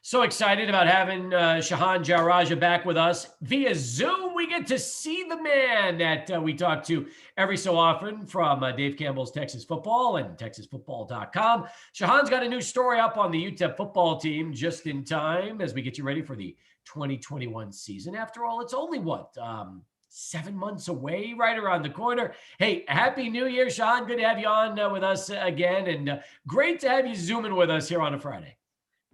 So excited about having Shehan Jeyarajah back with us via Zoom. We get to see the man that we talk to every so often from Dave Campbell's Texas Football and TexasFootball.com. Shehan's got a new story up on the UTEP football team just in time as we get you ready for the 2021 season. After all, it's only 7 months away, right around the corner. Hey, Happy New Year, Shehan. Good to have you on with us again, and great to have you zooming with us here on a Friday.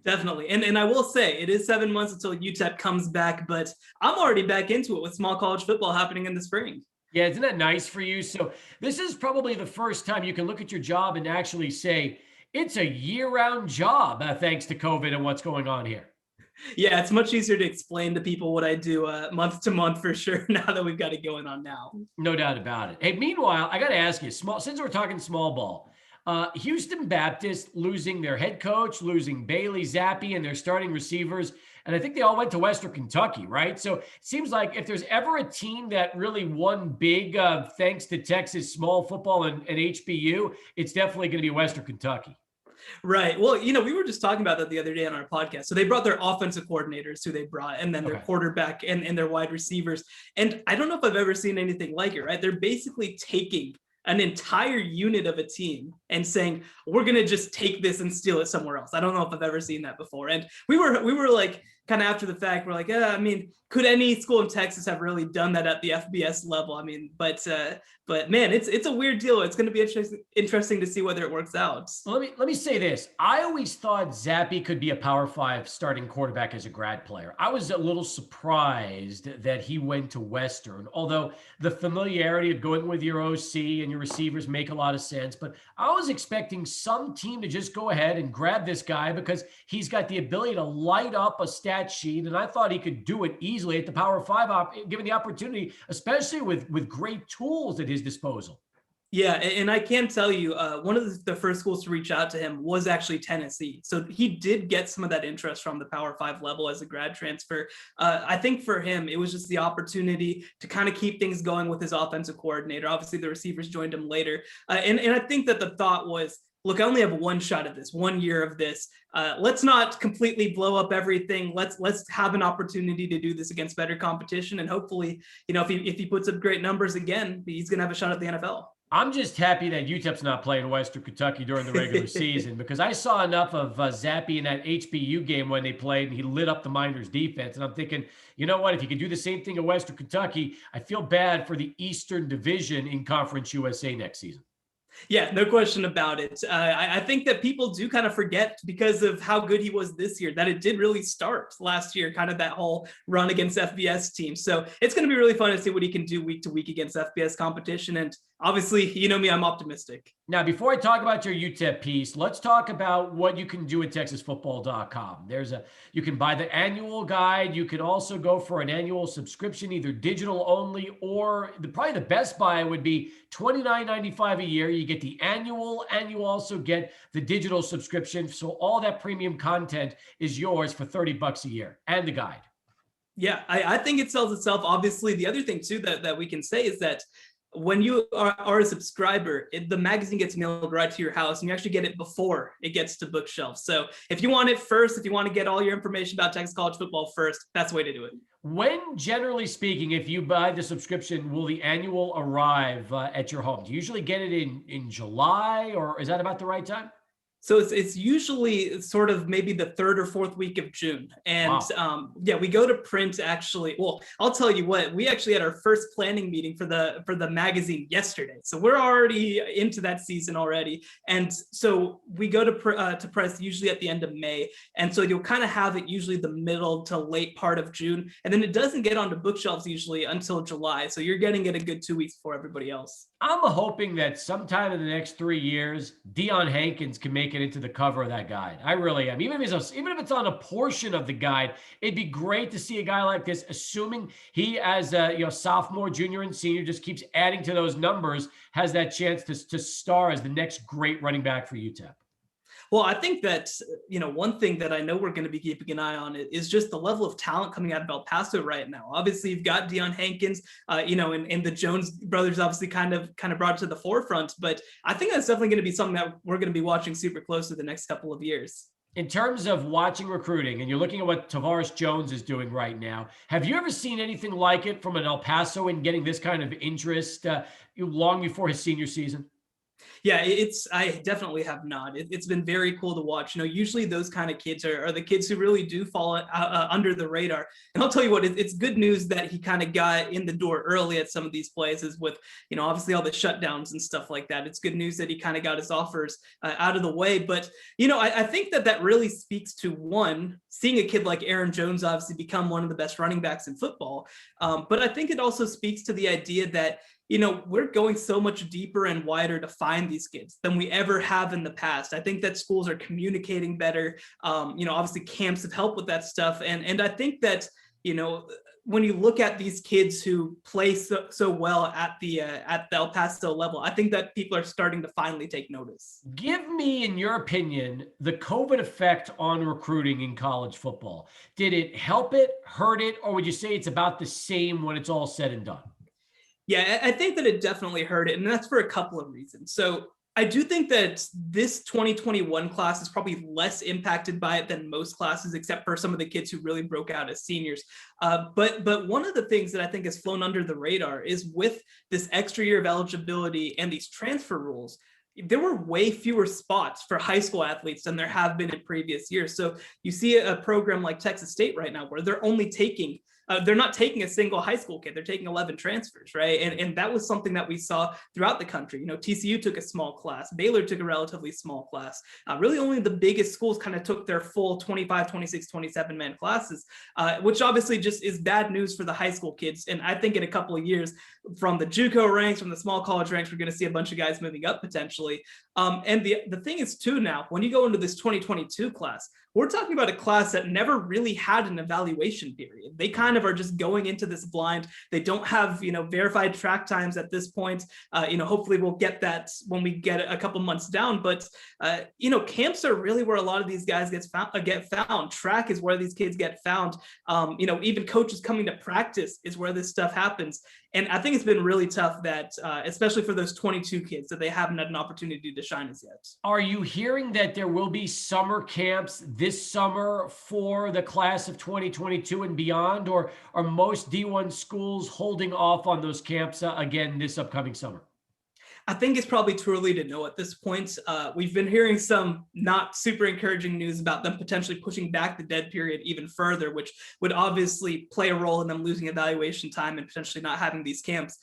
Definitely. And I will say it is 7 months until UTEP comes back, but I'm already back into it with small college football happening in the spring. Yeah, isn't that nice for you? So this is probably the first time you can look at your job and actually say it's a year-round job, thanks to COVID and what's going on here. Yeah, it's much easier to explain to people what I do month to month for sure now that we've got it going on now. No doubt about it. Hey, meanwhile, I got to ask you, since we're talking small ball, Houston Baptist losing their head coach, losing Bailey Zappi and their starting receivers. And I think they all went to Western Kentucky, right? So it seems like if there's ever a team that really won big thanks to Texas small football and HBU, it's definitely going to be Western Kentucky. Right. Well, we were just talking about that the other day on our podcast. So they brought their offensive coordinators who they brought, and then their quarterback and their wide receivers. And I don't know if I've ever seen anything like it, right? They're basically taking an entire unit of a team and saying, we're going to just take this and steal it somewhere else. I don't know if I've ever seen that before. And we were like, kind of after the fact, we're like, could any school in Texas have really done that at the FBS level? But man, it's a weird deal. It's going to be interesting to see whether it works out. Well, let me say this. I always thought Zappi could be a Power 5 starting quarterback as a grad player. I was a little surprised that he went to Western, although the familiarity of going with your OC and your receivers make a lot of sense. But I was expecting some team to just go ahead and grab this guy because he's got the ability to light up a stat sheet, and I thought he could do it easily at the Power 5, given the opportunity, especially with great tools at his disposal. Yeah, and I can tell you, one of the first schools to reach out to him was actually Tennessee. So he did get some of that interest from the Power 5 level as a grad transfer. I think for him, it was just the opportunity to kind of keep things going with his offensive coordinator. Obviously, the receivers joined him later. And I think that the thought was, look, I only have one shot at this, 1 year of this. Let's not completely blow up everything. Let's have an opportunity to do this against better competition. And hopefully, if he puts up great numbers again, he's going to have a shot at the NFL. I'm just happy that UTEP's not playing Western Kentucky during the regular season because I saw enough of Zappi in that HBU game when they played and he lit up the Miners defense. And I'm thinking, you know what, if you can do the same thing at Western Kentucky, I feel bad for the Eastern Division in Conference USA next season. Yeah, no question about it. I think that people do kind of forget because of how good he was this year, that it did really start last year, kind of that whole run against FBS teams. So it's going to be really fun to see what he can do week to week against FBS competition. And obviously, you know me, I'm optimistic. Now, before I talk about your UTEP piece, let's talk about what you can do at TexasFootball.com. You can buy the annual guide. You can also go for an annual subscription, either digital only or probably the best buy would be $29.95 a year. You get the annual and you also get the digital subscription. So all that premium content is yours for $30 a year and the guide. Yeah, I think it sells itself. Obviously, the other thing too that we can say is that when you are a subscriber, the magazine gets mailed right to your house and you actually get it before it gets to bookshelves. So if you want it first, if you want to get all your information about Texas college football first, that's the way to do it. When, generally speaking, if you buy the subscription, will the annual arrive at your home? Do you usually get it in July, or is that about the right time? So it's usually sort of maybe the third or fourth week of June. And wow. We go to print actually. Well, I'll tell you what, we actually had our first planning meeting for the magazine yesterday. So we're already into that season already. And so we go to press usually at the end of May. And so you'll kind of have it usually the middle to late part of June. And then it doesn't get onto bookshelves usually until July. So you're getting it a good 2 weeks before everybody else. I'm hoping that sometime in the next 3 years, Deion Hankins can make it into the cover of that guide. I really am. Even if it's on a portion of the guide, it'd be great to see a guy like this, assuming he, as a sophomore, junior, and senior, just keeps adding to those numbers, has that chance to star as the next great running back for UTEP. Well, I think that, one thing that I know we're going to be keeping an eye on is just the level of talent coming out of El Paso right now. Obviously, you've got Deion Hankins, and the Jones brothers obviously kind of brought it to the forefront. But I think that's definitely going to be something that we're going to be watching super closely the next couple of years. In terms of watching recruiting, and you're looking at what Tavares Jones is doing right now, have you ever seen anything like it from an El Paso in getting this kind of interest long before his senior season? Yeah, I definitely have not. It's been very cool to watch. Usually those kind of kids are the kids who really do fall under the radar. And I'll tell you what, it's good news that he kind of got in the door early at some of these places with, obviously all the shutdowns and stuff like that. It's good news that he kind of got his offers out of the way. But, I think that really speaks to, one, seeing a kid like Aaron Jones obviously become one of the best running backs in football. But I think it also speaks to the idea that, we're going so much deeper and wider to find these kids than we ever have in the past. I think that schools are communicating better. Obviously camps have helped with that stuff. And I think that, when you look at these kids who play so well at the El Paso level, I think that people are starting to finally take notice. Give me, in your opinion, the COVID effect on recruiting in college football. Did it help it, hurt it, or would you say it's about the same when it's all said and done? Yeah, I think that it definitely hurt it, and that's for a couple of reasons. So I do think that this 2021 class is probably less impacted by it than most classes, except for some of the kids who really broke out as seniors. But one of the things that I think has flown under the radar is with this extra year of eligibility and these transfer rules, there were way fewer spots for high school athletes than there have been in previous years. So you see a program like Texas State right now where they're not taking a single high school kid. They're taking 11 transfers, right? And that was something that we saw throughout the country. TCU took a small class. Baylor took a relatively small class. Really only the biggest schools kind of took their full 25, 26, 27-man classes, which obviously just is bad news for the high school kids. And I think in a couple of years, from the JUCO ranks, from the small college ranks, we're going to see a bunch of guys moving up potentially. And the thing is too now, when you go into this 2022 class, we're talking about a class that never really had an evaluation period. They kind of are just going into this blind. They don't have, verified track times at this point. Hopefully we'll get that when we get a couple months down. But, camps are really where a lot of these guys get found. Track is where these kids get found. Even coaches coming to practice is where this stuff happens. And I think it's been really tough that, especially for those 22 kids, that they haven't had an opportunity to shine as yet. Are you hearing that there will be summer camps this summer for the class of 2022 and beyond, or are most D1 schools holding off on those camps again this upcoming summer? I think it's probably too early to know at this point. We've been hearing some not super encouraging news about them potentially pushing back the dead period even further, which would obviously play a role in them losing evaluation time and potentially not having these camps.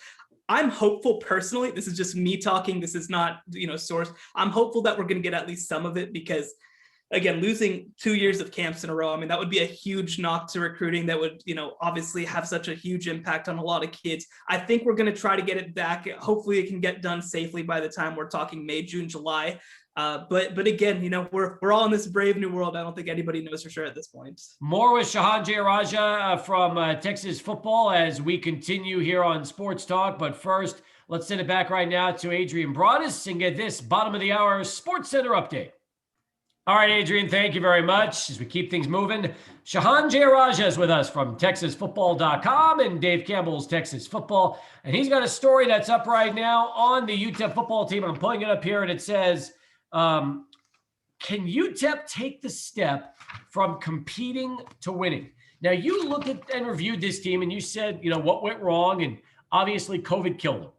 I'm hopeful personally, this is just me talking, this is not, source. I'm hopeful that we're going to get at least some of it because, again, losing 2 years of camps in a row, that would be a huge knock to recruiting that would, obviously have such a huge impact on a lot of kids. I think we're going to try to get it back. Hopefully it can get done safely by the time we're talking May, June, July. But again, we're all in this brave new world. I don't think anybody knows for sure at this point. More with Shehan Jeyarajah from Texas football as we continue here on Sports Talk. But first, let's send it back right now to Adrian Broadus and get this bottom of the hour Sports Center update. All right, Adrian, thank you very much. As we keep things moving, Shehan Jeyarajah is with us from TexasFootball.com and Dave Campbell's Texas Football. And he's got a story that's up right now on the UTEP football team. I'm pulling it up here, and it says, can UTEP take the step from competing to winning? Now, you looked at and reviewed this team, and you said, what went wrong, and obviously COVID killed them.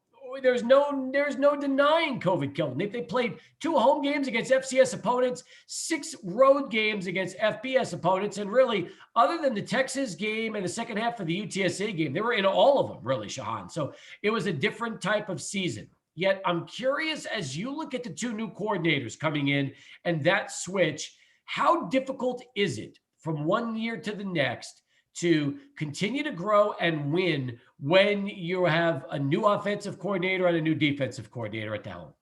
There's no denying COVID killed them. They played 2 home games against FCS opponents, 6 road games against FBS opponents, and really, other than the Texas game and the second half of the UTSA game, they were in all of them, really, Shehan. So it was a different type of season. Yet I'm curious, as you look at the 2 new coordinators coming in and that switch, how difficult is it from one year to the next to continue to grow and win when you have a new offensive coordinator and a new defensive coordinator at the helm?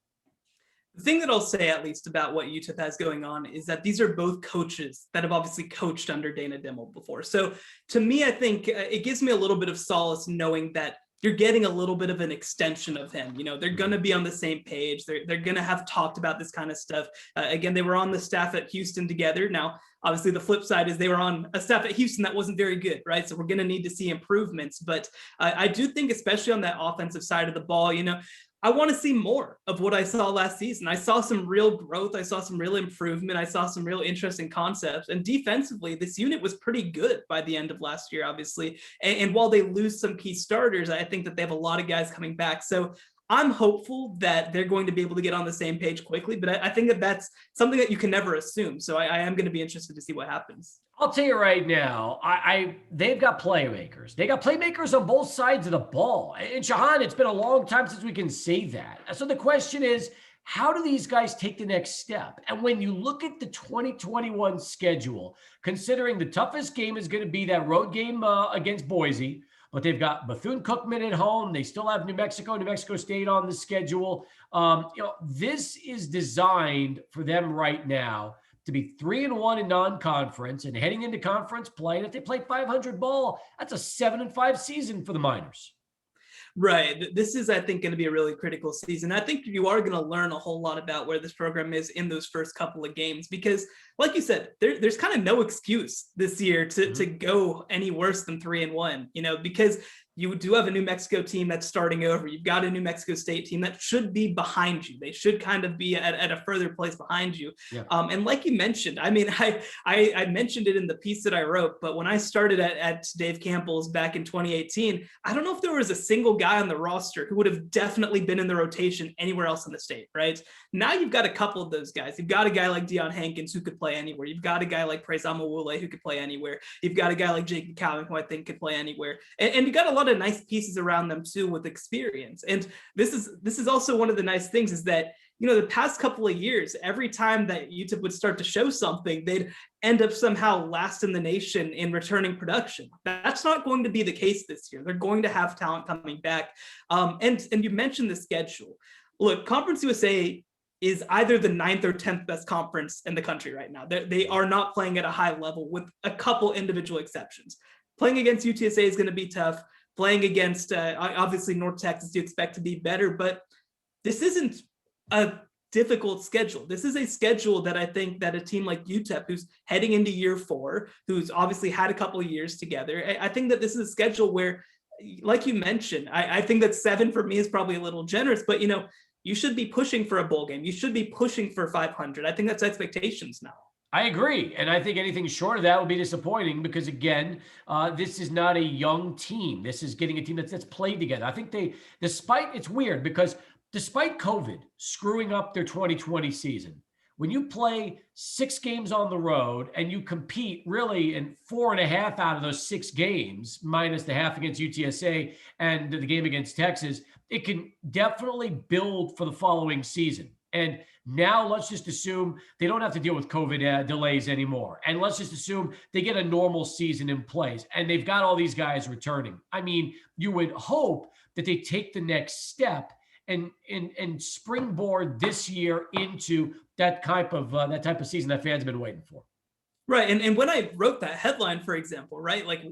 The thing that I'll say, at least, about what UTEP has going on is that these are both coaches that have obviously coached under Dana Dimel before. So to me, I think it gives me a little bit of solace knowing that you're getting a little bit of an extension of him. They're going to be on the same page. They're going to have talked about this kind of stuff. Again, they were on the staff at Houston together. Now, obviously, the flip side is they were on a staff at Houston that wasn't very good, right? So we're going to need to see improvements. But I do think, especially on that offensive side of the ball, I want to see more of what I saw last season. I saw some real growth. I saw some real improvement. I saw some real interesting concepts. And defensively, this unit was pretty good by the end of last year, obviously. And while they lose some key starters, I think that they have a lot of guys coming back. So I'm hopeful that they're going to be able to get on the same page quickly, but I think that that's something that you can never assume. So I am going to be interested to see what happens. I'll tell you right now, they've got playmakers. They got playmakers on both sides of the ball. And Shehan, it's been a long time since we can say that. So the question is, how do these guys take the next step? And when you look at the 2021 schedule, considering the toughest game is going to be that road game against Boise, but they've got Bethune-Cookman at home. They still have New Mexico State on the schedule. This is designed for them right now to be 3-1 in non-conference and heading into conference play. And if they play 500 ball, that's a 7-5 season for the Miners. Right. This is, I think, going to be a really critical season. I think you are going to learn a whole lot about where this program is in those first couple of games, because like you said, there's kind of no excuse this year to go any worse than 3-1, because you do have a New Mexico team that's starting over. You've got a New Mexico State team that should be behind you. They should kind of be at a further place behind you. Yeah. And like you mentioned, I mean, I mentioned it in the piece that I wrote, but when I started at Dave Campbell's back in 2018, I don't know if there was a single guy on the roster who would have definitely been in the rotation anywhere else in the state, right? Now you've got a couple of those guys. You've got a guy like Deion Hankins who could play anywhere. You've got a guy like Praise Amawule who could play anywhere. You've got a guy like Jake McCowan who I think could play anywhere. And you got a lot of nice pieces around them too with experience. And this is also one of the nice things is that, the past couple of years, every time that UTEP would start to show something, they'd end up somehow last in the nation in returning production. That's not going to be the case this year. They're going to have talent coming back. And you mentioned the schedule. Look, Conference USA is either the 9th or 10th best conference in the country right now. They are not playing at a high level with a couple individual exceptions. Playing against UTSA is going to be tough. Playing against, obviously, North Texas, you expect to be better, but this isn't a difficult schedule. This is a schedule that I think that a team like UTEP, who's heading into year 4, who's obviously had a couple of years together, I think that this is a schedule where, like you mentioned, I think that 7 for me is probably a little generous, but, you should be pushing for a bowl game. You should be pushing for 500. I think that's expectations now. I agree. And I think anything short of that would be disappointing because, again, this is not a young team. This is getting a team that's played together. I think it's weird because despite COVID screwing up their 2020 season, when you play 6 games on the road and you compete really in 4.5 out of those 6 games, minus the half against UTSA and the game against Texas, it can definitely build for the following season. And now let's just assume they don't have to deal with COVID delays anymore. And let's just assume they get a normal season in place and they've got all these guys returning. I mean, you would hope that they take the next step and springboard this year into that type of season that fans have been waiting for. Right. And when I wrote that headline, for example, right, like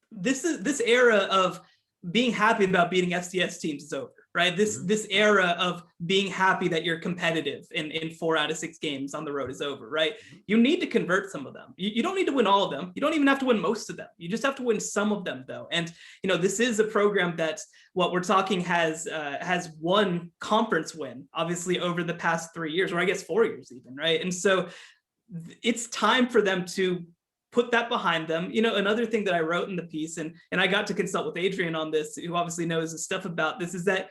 this era of being happy about beating FCS teams is over, right? This era of being happy that you're competitive in 4 out of 6 games on the road is over, right? You need to convert some of them. You don't need to win all of them. You don't even have to win most of them. You just have to win some of them, though. And this is a program that what we're talking has one conference win, obviously over the past 3 years, or I guess 4 years even, right? And so it's time for them to put that behind them. Another thing that I wrote in the piece, and I got to consult with Adrian on this, who obviously knows the stuff about this, is that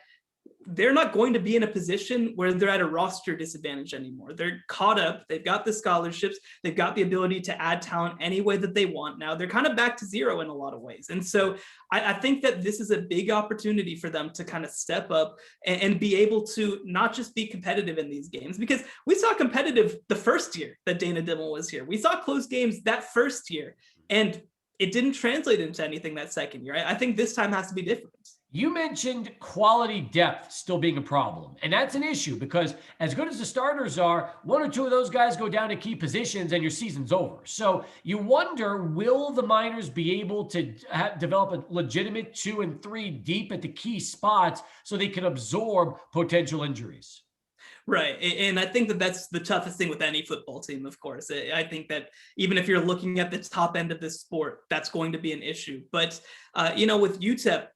they're not going to be in a position where they're at a roster disadvantage anymore. They're caught up. They've got the scholarships. They've got the ability to add talent any way that they want. Now they're kind of back to zero in a lot of ways. And so I think that this is a big opportunity for them to kind of step up and be able to not just be competitive in these games, because we saw competitive the first year that Dana Dimmel was here. We saw close games that first year, and it didn't translate into anything that second year. I think this time has to be different. You mentioned quality depth still being a problem, and that's an issue because as good as the starters are, 1 or 2 of those guys go down to key positions and your season's over. So you wonder, will the Miners be able to develop a legitimate 2 and 3 deep at the key spots so they can absorb potential injuries? Right. And I think that that's the toughest thing with any football team, of course. I think that even if you're looking at the top end of this sport, that's going to be an issue. But, with UTEP,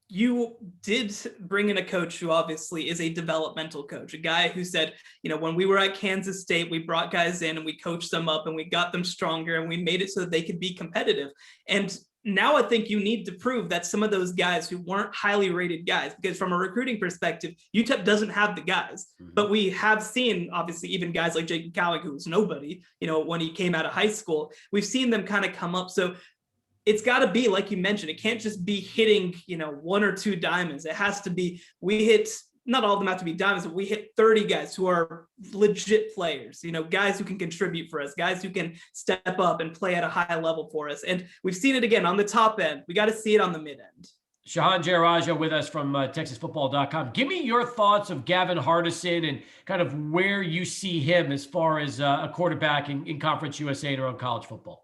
you did bring in a coach who obviously is a developmental coach, a guy who said, when we were at Kansas State, we brought guys in and we coached them up and we got them stronger and we made it so that they could be competitive. And now I think you need to prove that some of those guys who weren't highly rated guys, because from a recruiting perspective, UTEP doesn't have the guys, but we have seen obviously even guys like Jacob Cowing, who was nobody, when he came out of high school, we've seen them kind of come up. So it's got to be, like you mentioned, it can't just be hitting, one or two diamonds. It has to be, we hit, not all of them have to be diamonds, but we hit 30 guys who are legit players, guys who can contribute for us, guys who can step up and play at a high level for us. And we've seen it again on the top end. We got to see it on the mid end. Shehan Jeyarajah with us from TexasFootball.com. Give me your thoughts of Gavin Hardison and kind of where you see him as far as a quarterback in Conference USA and around college football.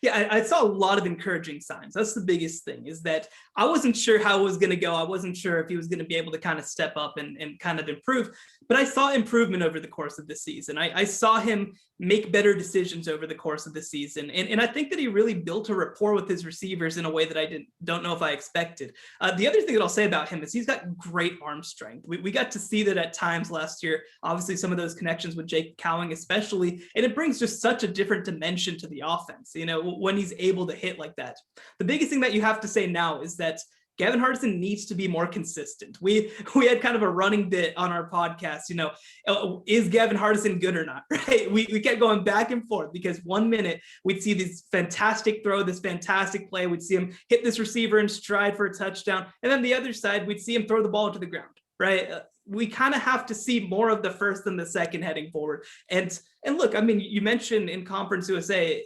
Yeah, I saw a lot of encouraging signs. That's the biggest thing, is that I wasn't sure how it was going to go. I wasn't sure if he was going to be able to kind of step up and kind of improve, but I saw improvement over the course of the season. I saw him make better decisions over the course of the season. And I think that he really built a rapport with his receivers in a way that I don't know if I expected. The other thing that I'll say about him is he's got great arm strength. We got to see that at times last year, obviously some of those connections with Jake Cowing especially, and it brings just such a different dimension to the offense, when he's able to hit like that. The biggest thing that you have to say now is that Gavin Hardison needs to be more consistent. We had kind of a running bit on our podcast, is Gavin Hardison good or not, right? We kept going back and forth because 1 minute we'd see this fantastic throw, this fantastic play. We'd see him hit this receiver in stride for a touchdown. And then the other side, we'd see him throw the ball to the ground, right? We kind of have to see more of the first than the second heading forward. And look, I mean, you mentioned in Conference USA,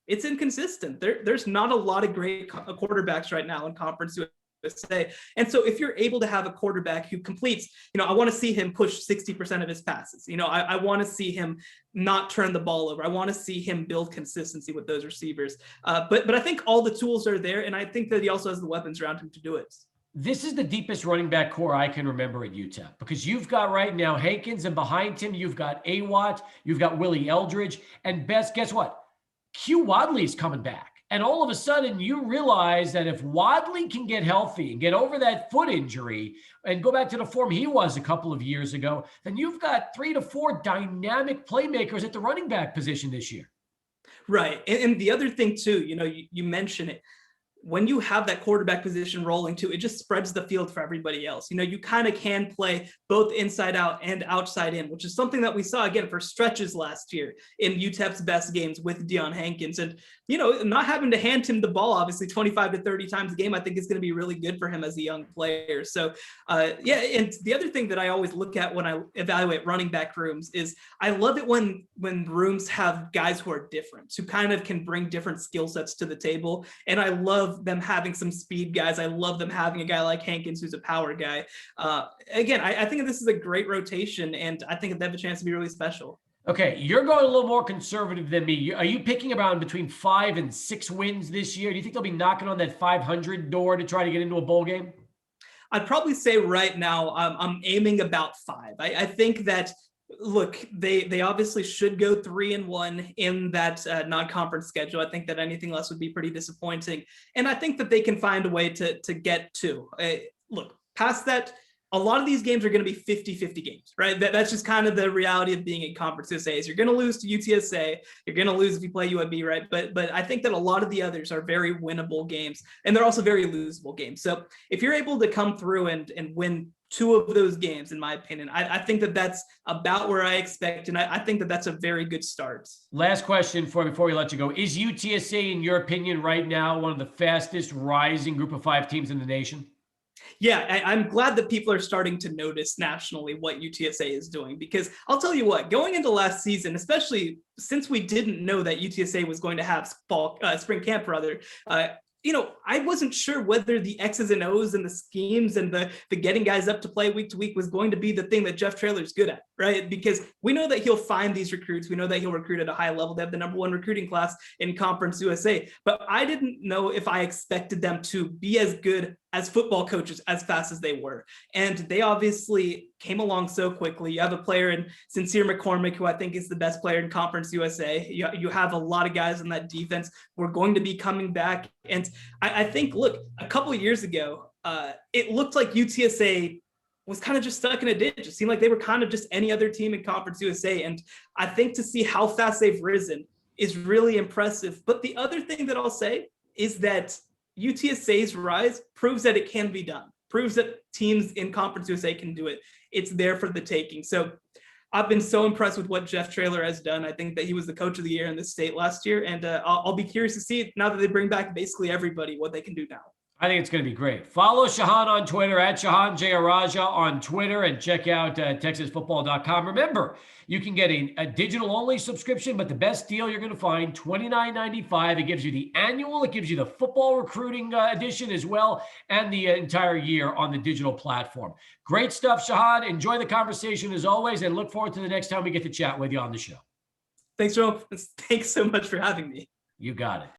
it's inconsistent. There's not a lot of great quarterbacks right now in Conference USA. And so if you're able to have a quarterback who completes, I want to see him push 60% of his passes. I want to see him not turn the ball over. I want to see him build consistency with those receivers. But I think all the tools are there. And I think that he also has the weapons around him to do it. This is the deepest running back core I can remember at UTEP, because you've got right now Hankins, and behind him, you've got Awatt, you've got Willie Eldridge, and guess what? Q Wadley's coming back. And all of a sudden you realize that if Wadley can get healthy and get over that foot injury and go back to the form he was a couple of years ago, then you've got 3 to 4 dynamic playmakers at the running back position this year. Right. And the other thing too, you mentioned it. When you have that quarterback position rolling too, it just spreads the field for everybody else. You kind of can play both inside out and outside in, which is something that we saw again for stretches last year in UTEP's best games with Deion Hankins. And, not having to hand him the ball, obviously 25 to 30 times a game, I think is going to be really good for him as a young player. So and the other thing that I always look at when I evaluate running back rooms is I love it when rooms have guys who are different, who kind of can bring different skill sets to the table. And I love them having some speed guys. I love them having a guy like Hankins, who's a power guy. Again, I think this is a great rotation, and I think they have a chance to be really special. Okay, you're going a little more conservative than me. Are you picking around between 5 and 6 wins this year? Do you think they'll be knocking on that 500 door to try to get into a bowl game? I'd probably say right now I'm aiming about 5. I think that, look, they obviously should go 3-1 in that non-conference schedule. I think that anything less would be pretty disappointing. And I think that they can find a way to get to. Look, past that, a lot of these games are going to be 50-50 games, right? That's just kind of the reality of being in Conference USA. Is you're going to lose to UTSA. You're going to lose if you play UAB, right? But I think that a lot of the others are very winnable games, and they're also very losable games. So if you're able to come through and win 2 of those games, in my opinion, I think that that's about where I expect, and I think that that's a very good start. Last question before we let you go. Is UTSA, in your opinion, right now one of the fastest rising group of 5 teams in the nation? Yeah, I'm glad that people are starting to notice nationally what UTSA is doing, because I'll tell you what, going into last season, especially since we didn't know that UTSA was going to have spring camp, I wasn't sure whether the X's and O's and the schemes and the getting guys up to play week to week was going to be the thing that Jeff Traylor's good at, right? Because we know that he'll find these recruits. We know that he'll recruit at a high level. They have the #1 recruiting class in Conference USA. But I didn't know if I expected them to be as good as football coaches as fast as they were. And they obviously came along so quickly. You have a player in Sincere McCormick, who I think is the best player in Conference USA. You have a lot of guys in that defense who are going to be coming back. And I think, look, a couple of years ago, it looked like UTSA was kind of just stuck in a ditch. It seemed like they were kind of just any other team in Conference USA. And I think to see how fast they've risen is really impressive. But the other thing that I'll say is that UTSA's rise proves that it can be done, proves that teams in Conference USA can do it. It's there for the taking. So I've been so impressed with what Jeff Traylor has done. I think that he was the coach of the year in this state last year. And I'll be curious to see, now that they bring back basically everybody, what they can do now. I think it's going to be great. Follow Shehan on Twitter at Shehan Jeyarajah on Twitter, and check out TexasFootball.com. Remember, you can get a digital-only subscription, but the best deal you're going to find, $29.95. It gives you the annual, it gives you the football recruiting edition as well, and the entire year on the digital platform. Great stuff, Shehan. Enjoy the conversation as always, and look forward to the next time we get to chat with you on the show. Thanks, Joe. Thanks so much for having me. You got it.